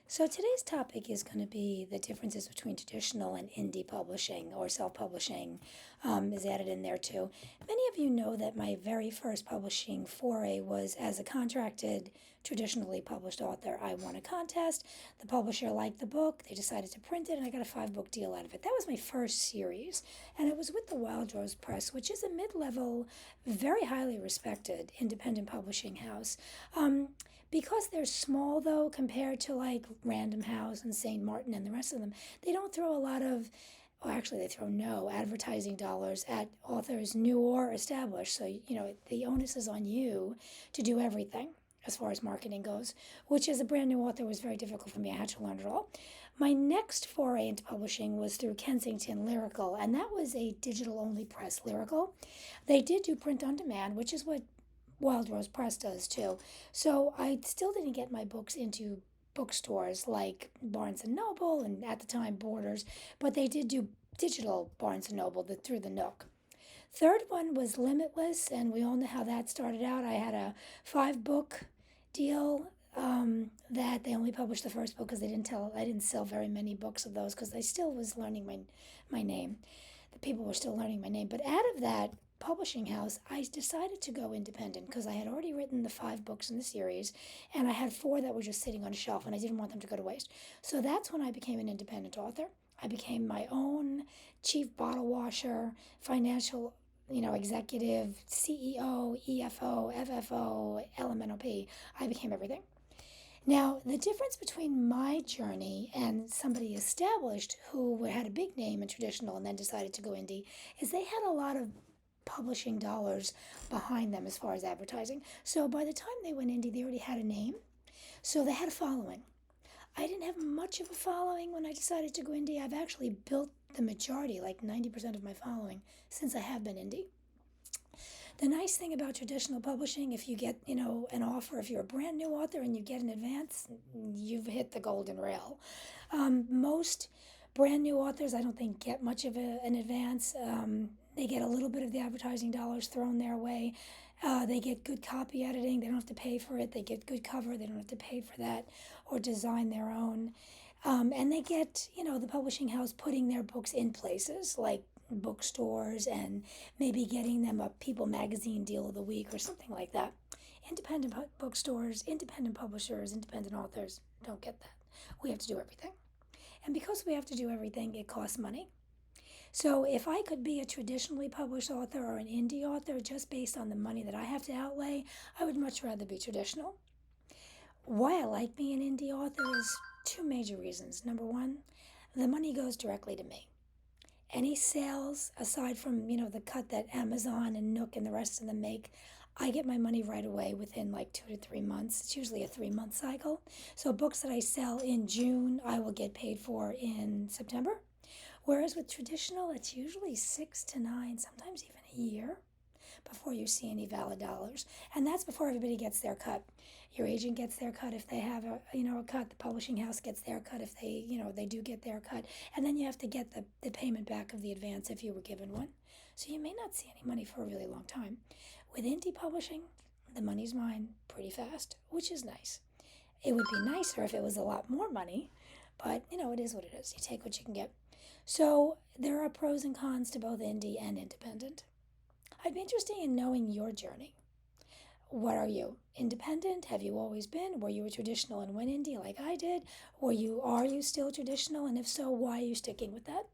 So today's topic is going to be the differences between traditional and indie publishing or self-publishing is added in there too. Many of you know that my very first publishing foray was as a contracted, traditionally published author. I won a contest. The publisher liked the book. They decided to print it, and I got a 5-book deal out of it. That was my first series, and it was with the Wild Rose Press, which is a mid-level, very highly respected independent publishing house. Because they're small, though, compared to like Random House and St. Martin and the rest of them, they don't throw a lot of, or actually, they throw no advertising dollars at authors new or established. So, the onus is on you to do everything as far as marketing goes, which as a brand new author was very difficult for me. I had to learn it all. My next foray into publishing was through Kensington Lyrical, and that was a digital only press. Lyrical. They did do print on demand, which is what Wild Rose Press does too. So I still didn't get my books into bookstores like Barnes and Noble and at the time Borders, but they did do digital Barnes and Noble through the Nook. Third one was Limitless, and we all know how that started out. I had a 5-book deal that they only published the first book because I didn't sell very many books of those because I still was learning my name. The people were still learning my name. But out of that publishing house, I decided to go independent because I had already written the 5 books in the series, and I had 4 that were just sitting on a shelf, and I didn't want them to go to waste. So that's when I became an independent author. I became my own chief bottle washer, financial executive, CEO, EFO, FFO, LMNOP. I became everything. Now, the difference between my journey and somebody established who had a big name in traditional and then decided to go indie is they had a lot of publishing dollars behind them as far as advertising. So by the time they went indie, they already had a name. So they had a following. I didn't have much of a following when I decided to go indie. I've actually built the majority, like 90% of my following, since I have been indie. The nice thing about traditional publishing, if you get, an offer, if you're a brand new author and you get an advance, you've hit the golden rail. Most brand new authors, I don't think, get much of an advance. They get a little bit of the advertising dollars thrown their way. They get good copy editing. They don't have to pay for it. They get good cover. They don't have to pay for that or design their own. And they get, the publishing house putting their books in places like bookstores and maybe getting them a People Magazine Deal of the Week or something like that. Independent bookstores, independent publishers, independent authors don't get that. We have to do everything. And because we have to do everything, it costs money. So if I could be a traditionally published author or an indie author just based on the money that I have to outlay, I would much rather be traditional. Why I like being an indie author is 2 major reasons. Number one, the money goes directly to me. Any sales, aside from, the cut that Amazon and Nook and the rest of them make, I get my money right away within like 2 to 3 months. It's usually a 3-month cycle. So books that I sell in June, I will get paid for in September. Whereas with traditional, it's usually 6 to 9, sometimes even a year before you see any valid dollars. And that's before everybody gets their cut. Your agent gets their cut if they have a cut. The publishing house gets their cut if they do get their cut. And then you have to get the payment back of the advance if you were given one. So you may not see any money for a really long time. With indie publishing, the money's mine pretty fast, which is nice. It would be nicer if it was a lot more money, but it is what it is. You take what you can get. So there are pros and cons to both indie and independent. I'd be interested in knowing your journey. What are you? Independent? Have you always been? Were you a traditional and went indie like I did? Are you still traditional? And if so, why are you sticking with that?